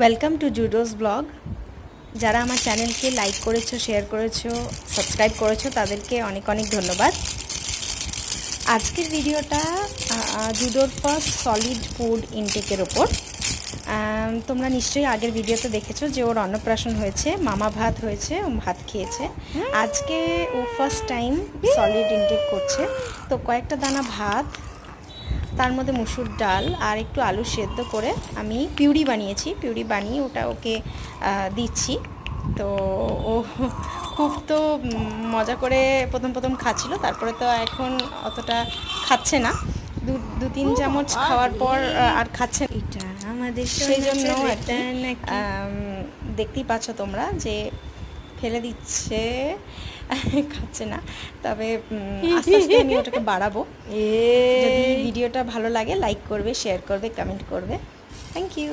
Welcome to জুডোস blog. যারা আমার চ্যানেলকে লাইক করেছো, শেয়ার করেছো, সাবস্ক্রাইব করেছো তাদেরকে অনেক অনেক ধন্যবাদ। আজকের ভিডিওটা জুডোর ফার্স্ট সলিড ফুড ইনটেকের ওপর। তোমরা নিশ্চয়ই আগের ভিডিওতে দেখেছো যে ওর অন্নপ্রাশন হয়েছে, মামা ভাত হয়েছে, ও ভাত খেয়েছে। আজকে ও ফার্স্ট টাইম সলিড ইনটেক করছে। তো কয়েকটা দানা ভাত, তার মধ্যে মুসুর ডাল আর একটু আলু সেদ্ধ করে আমি পিউরি বানিয়েছি। পিউরি বানিয়ে ওটা ওকে দিচ্ছি। তো ও খুব তো মজা করে প্রথম খাচ্ছিল, তারপরে তো এখন অতটা খাচ্ছে না। দু তিন চামচ খাওয়ার পর আর খাচ্ছে না। এটা আমাদের সেই জন্য দেখতেই পাচ্ছ তোমরা যে ফেলে দিচ্ছে, খাচ্ছে না। তবে আস্তে আস্তে আমি ওটাকে বাড়াবো। যদি ভিডিওটা ভালো লাগে লাইক করবে, শেয়ার করবে, কমেন্ট করবে। Thank you.